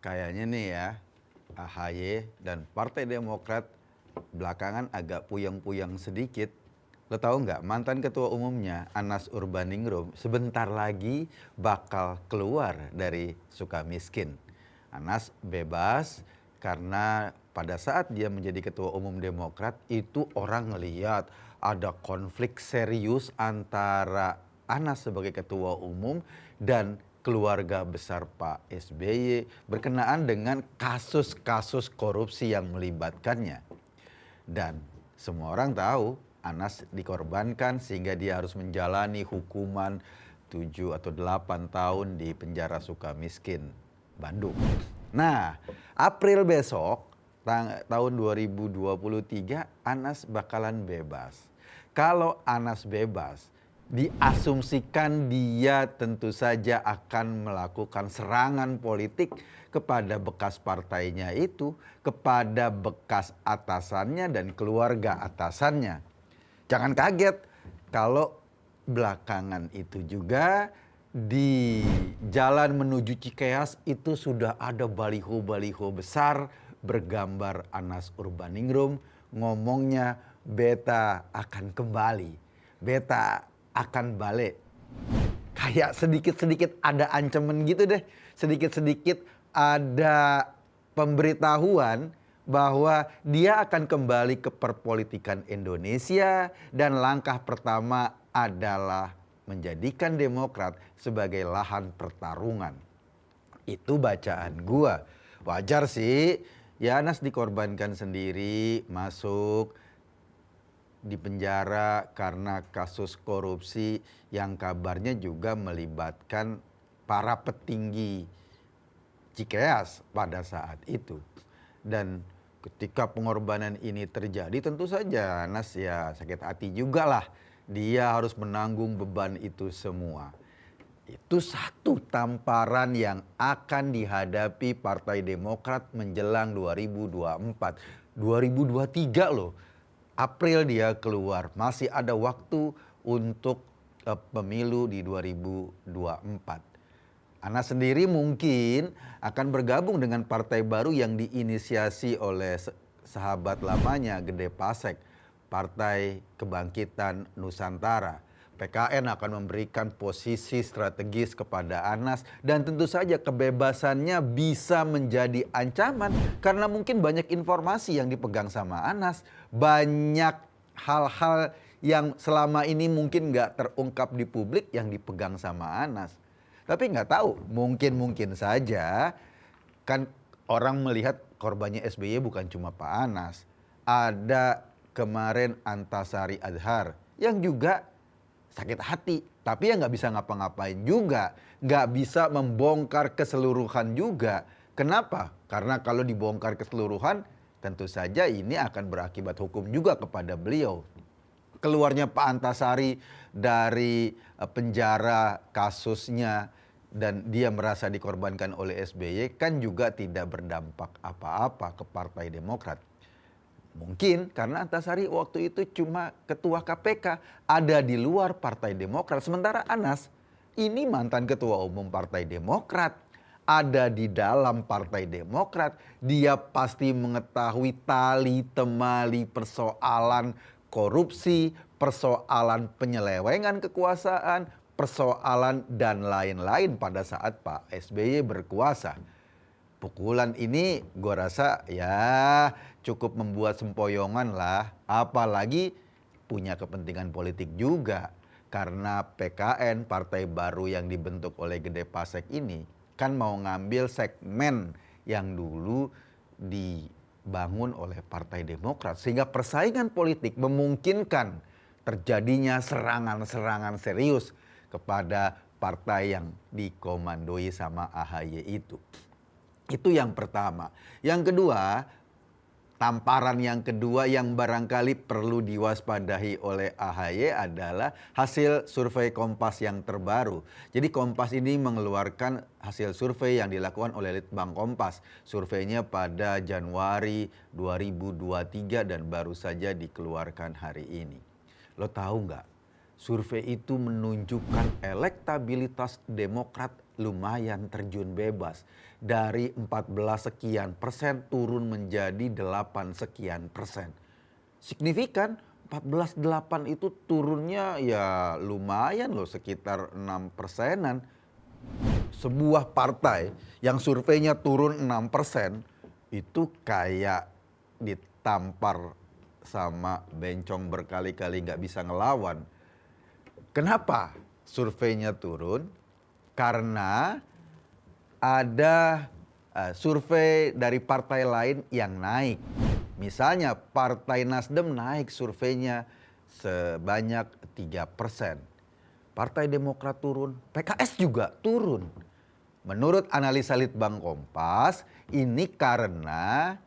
Kayaknya nih ya, AHY dan Partai Demokrat belakangan agak puyeng-puyeng sedikit. Lo tahu nggak, mantan ketua umumnya Anas Urbaningrum sebentar lagi bakal keluar dari Sukamiskin. Anas bebas karena pada saat dia menjadi ketua umum Demokrat itu orang ngeliat ada konflik serius antara Anas sebagai ketua umum dan keluarga besar Pak SBY berkenaan dengan kasus-kasus korupsi yang melibatkannya. Dan semua orang tahu Anas dikorbankan sehingga dia harus menjalani hukuman 7 atau 8 tahun di penjara Sukamiskin, Bandung. Nah, April besok tahun 2023 Anas bakalan bebas. Kalau Anas bebas, diasumsikan dia tentu saja akan melakukan serangan politik kepada bekas partainya itu, kepada bekas atasannya dan keluarga atasannya. Jangan kaget kalau belakangan itu juga di jalan menuju Cikeas itu sudah ada baliho-baliho besar bergambar Anas Urbaningrum, ngomongnya beta akan kembali, beta akan balik. Kayak sedikit-sedikit ada ancaman gitu deh. Sedikit-sedikit ada pemberitahuan bahwa dia akan kembali ke perpolitikan Indonesia. Dan langkah pertama adalah menjadikan Demokrat sebagai lahan pertarungan. Itu bacaan gua. Wajar sih, ya Anas dikorbankan sendiri, masuk di penjara karena kasus korupsi yang kabarnya juga melibatkan para petinggi Cikeas pada saat itu. Dan ketika pengorbanan ini terjadi tentu saja Anas ya sakit hati juga lah. Dia harus menanggung beban itu semua. Itu satu tamparan yang akan dihadapi Partai Demokrat menjelang 2024. 2023 loh. April dia keluar, masih ada waktu untuk pemilu di 2024. Anas sendiri mungkin akan bergabung dengan partai baru yang diinisiasi oleh sahabat lamanya Gede Pasek, Partai Kebangkitan Nusantara. PKN akan memberikan posisi strategis kepada Anas dan tentu saja kebebasannya bisa menjadi ancaman karena mungkin banyak informasi yang dipegang sama Anas, banyak hal-hal yang selama ini mungkin nggak terungkap di publik yang dipegang sama Anas. Tapi nggak tahu, mungkin saja kan orang melihat korbannya SBY bukan cuma Pak Anas, ada kemarin Antasari Azhar yang juga sakit hati, tapi ya nggak bisa ngapa-ngapain juga, nggak bisa membongkar keseluruhan juga. Kenapa? Karena kalau dibongkar keseluruhan, tentu saja ini akan berakibat hukum juga kepada beliau. Keluarnya Pak Antasari dari penjara kasusnya dan dia merasa dikorbankan oleh SBY kan juga tidak berdampak apa-apa ke Partai Demokrat. Mungkin karena Antasari waktu itu cuma ketua KPK, ada di luar Partai Demokrat. Sementara Anas ini mantan ketua umum Partai Demokrat, ada di dalam Partai Demokrat. Dia pasti mengetahui tali temali persoalan korupsi, persoalan penyelewengan kekuasaan, persoalan dan lain-lain pada saat Pak SBY berkuasa. Pukulan ini gue rasa ya cukup membuat sempoyongan lah, apalagi punya kepentingan politik juga. Karena PKN, partai baru yang dibentuk oleh Gede Pasek ini kan mau ngambil segmen yang dulu dibangun oleh Partai Demokrat. Sehingga persaingan politik memungkinkan terjadinya serangan-serangan serius kepada partai yang dikomandoi sama AHY itu. Itu yang pertama. Yang kedua, tamparan yang kedua yang barangkali perlu diwaspadai oleh AHY adalah hasil survei Kompas yang terbaru. Jadi Kompas ini mengeluarkan hasil survei yang dilakukan oleh Litbang Kompas. Surveinya pada Januari 2023 dan baru saja dikeluarkan hari ini. Lo tahu nggak? Survei itu menunjukkan elektabilitas Demokrat lumayan terjun bebas. Dari 14 sekian persen turun menjadi 8 sekian persen. Signifikan, 14,8 itu turunnya ya lumayan loh, sekitar 6 persenan. Sebuah partai yang surveinya turun 6% itu kayak ditampar sama bencong berkali-kali nggak bisa ngelawan. Kenapa surveinya turun? Karena ada survei dari partai lain yang naik. Misalnya Partai Nasdem naik surveinya sebanyak 3%. Partai Demokrat turun, PKS juga turun. Menurut analisa Litbang Kompas, ini karena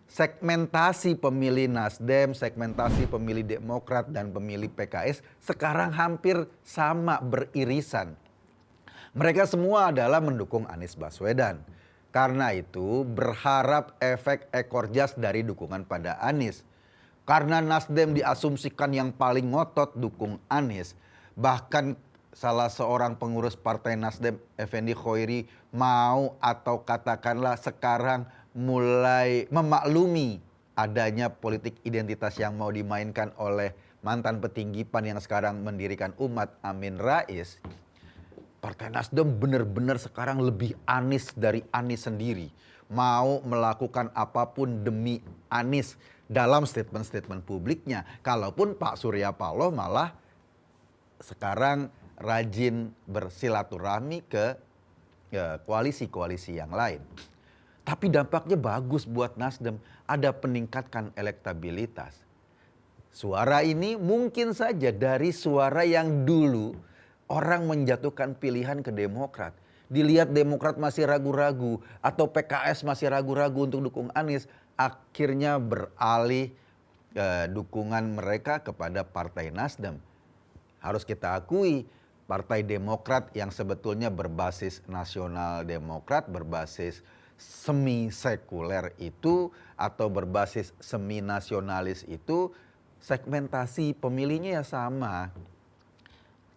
segmentasi pemilih Nasdem, segmentasi pemilih Demokrat dan pemilih PKS sekarang hampir sama, beririsan. Mereka semua adalah mendukung Anies Baswedan. Karena itu berharap efek ekor jas dari dukungan pada Anies. Karena Nasdem diasumsikan yang paling ngotot dukung Anies. Bahkan salah seorang pengurus Partai Nasdem, Effendi Khoiri, mau atau katakanlah sekarang mulai memaklumi adanya politik identitas yang mau dimainkan oleh mantan petinggi PAN yang sekarang mendirikan Umat, Amin Rais. Partai Nasdem benar-benar sekarang lebih Anies dari Anies sendiri. Mau melakukan apapun demi Anies dalam statement-statement publiknya. Kalaupun Pak Surya Paloh malah sekarang rajin bersilaturahmi ke koalisi-koalisi yang lain. Tapi dampaknya bagus buat Nasdem, ada peningkatkan elektabilitas. Suara ini mungkin saja dari suara yang dulu orang menjatuhkan pilihan ke Demokrat. Dilihat Demokrat masih ragu-ragu atau PKS masih ragu-ragu untuk dukung Anies, akhirnya beralih dukungan mereka kepada Partai Nasdem. Harus kita akui, Partai Demokrat yang sebetulnya berbasis nasional Demokrat, berbasis semi sekuler itu atau berbasis semi nasionalis itu, segmentasi pemilihnya ya sama,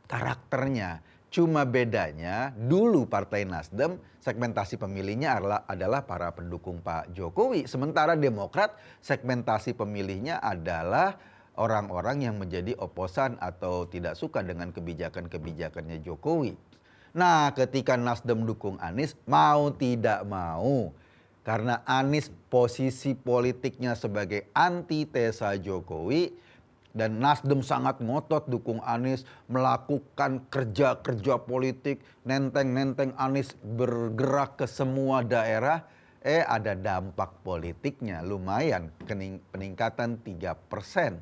karakternya. Cuma bedanya dulu Partai Nasdem segmentasi pemilihnya adalah para pendukung Pak Jokowi. Sementara Demokrat segmentasi pemilihnya adalah orang-orang yang menjadi oposan atau tidak suka dengan kebijakan-kebijakannya Jokowi. Nah, ketika Nasdem dukung Anies, mau tidak mau, karena Anies posisi politiknya sebagai antitesa Jokowi, dan Nasdem sangat ngotot dukung Anies, melakukan kerja-kerja politik, nenteng-nenteng Anies bergerak ke semua daerah, ada dampak politiknya lumayan, peningkatan 3%.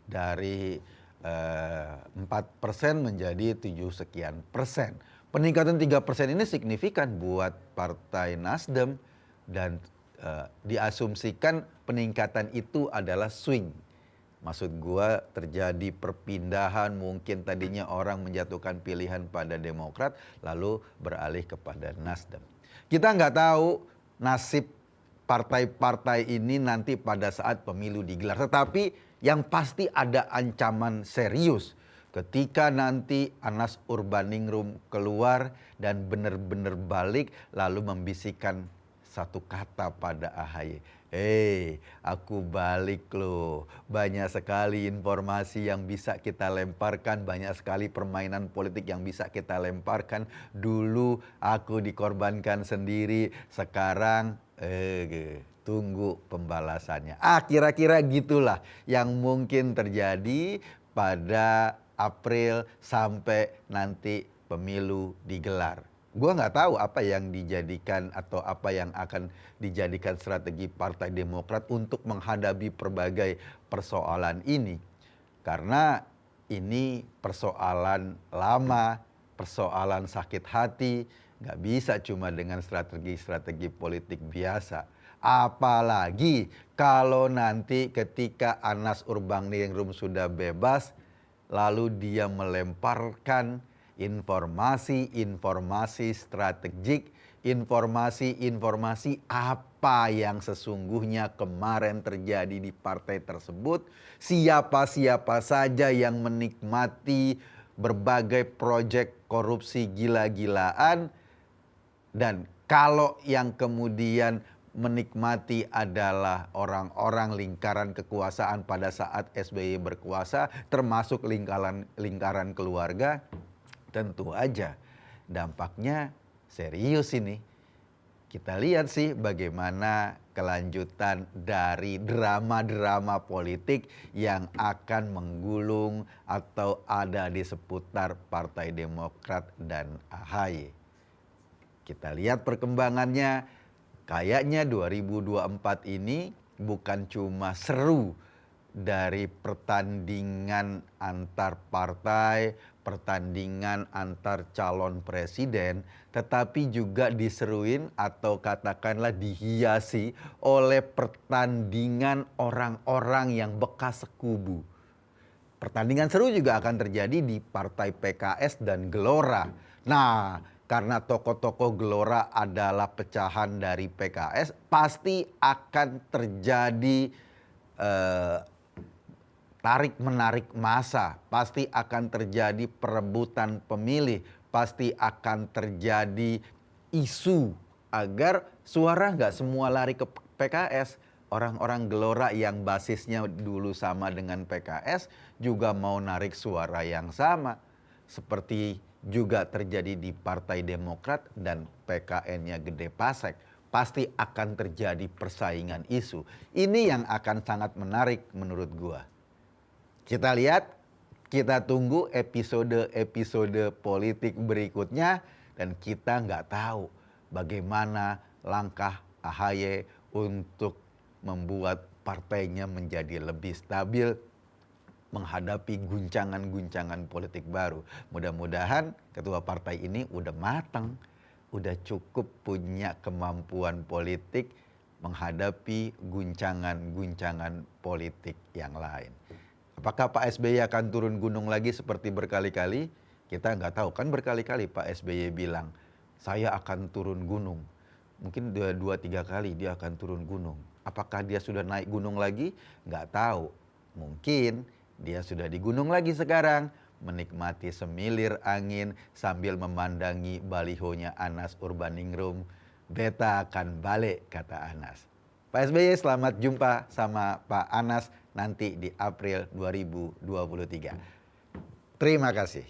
Dari 4% menjadi 7 sekian persen. Peningkatan 3% ini signifikan buat Partai Nasdem dan diasumsikan peningkatan itu adalah swing. Maksud gua terjadi perpindahan, mungkin tadinya orang menjatuhkan pilihan pada Demokrat lalu beralih kepada Nasdem. Kita nggak tahu nasib partai-partai ini nanti pada saat pemilu digelar, tetapi yang pasti ada ancaman serius ketika nanti Anas Urbaningrum keluar dan benar-benar balik lalu membisikkan satu kata pada AHY. Aku balik loh. Banyak sekali informasi yang bisa kita lemparkan, banyak sekali permainan politik yang bisa kita lemparkan. Dulu aku dikorbankan sendiri, sekarang tunggu pembalasannya. Kira-kira gitulah yang mungkin terjadi pada April sampai nanti pemilu digelar. Gua nggak tahu apa yang dijadikan atau apa yang akan dijadikan strategi Partai Demokrat untuk menghadapi berbagai persoalan ini. Karena ini persoalan lama, persoalan sakit hati, nggak bisa cuma dengan strategi-strategi politik biasa. Apalagi kalau nanti ketika Anas Urbaningrum sudah bebas, lalu dia melemparkan informasi-informasi strategik, informasi-informasi apa yang sesungguhnya kemarin terjadi di partai tersebut, siapa-siapa saja yang menikmati berbagai proyek korupsi gila-gilaan, dan kalau yang kemudian menikmati adalah orang-orang lingkaran kekuasaan pada saat SBY berkuasa, termasuk lingkaran keluarga, tentu aja dampaknya serius ini. Kita lihat sih bagaimana kelanjutan dari drama-drama politik yang akan menggulung atau ada di seputar Partai Demokrat dan AHY. Kita lihat perkembangannya, kayaknya 2024 ini bukan cuma seru dari pertandingan antar partai, pertandingan antar calon presiden, tetapi juga diseruin atau katakanlah dihiasi oleh pertandingan orang-orang yang bekas sekubu. Pertandingan seru juga akan terjadi di Partai PKS dan Gelora. Nah, karena tokoh-tokoh Gelora adalah pecahan dari PKS, pasti akan terjadi tarik-menarik massa, pasti akan terjadi perebutan pemilih, pasti akan terjadi isu agar suara nggak semua lari ke PKS. Orang-orang Gelora yang basisnya dulu sama dengan PKS juga mau narik suara yang sama. Seperti juga terjadi di Partai Demokrat dan PKN-nya Gede Pasek. Pasti akan terjadi persaingan isu. Ini yang akan sangat menarik menurut gua. Kita lihat, kita tunggu episode-episode politik berikutnya, dan kita nggak tahu bagaimana langkah AHY untuk membuat partainya menjadi lebih stabil menghadapi guncangan-guncangan politik baru. Mudah-mudahan ketua partai ini udah matang, udah cukup punya kemampuan politik menghadapi guncangan-guncangan politik yang lain. Apakah Pak SBY akan turun gunung lagi seperti berkali-kali? Kita nggak tahu, kan berkali-kali Pak SBY bilang, saya akan turun gunung. Mungkin 2-3 kali dia akan turun gunung. Apakah dia sudah naik gunung lagi? Nggak tahu. Mungkin dia sudah di gunung lagi sekarang, menikmati semilir angin sambil memandangi balihonya Anas Urbaningrum. Beta akan balik, kata Anas. Pak SBY, selamat jumpa sama Pak Anas nanti di April 2023. Terima kasih.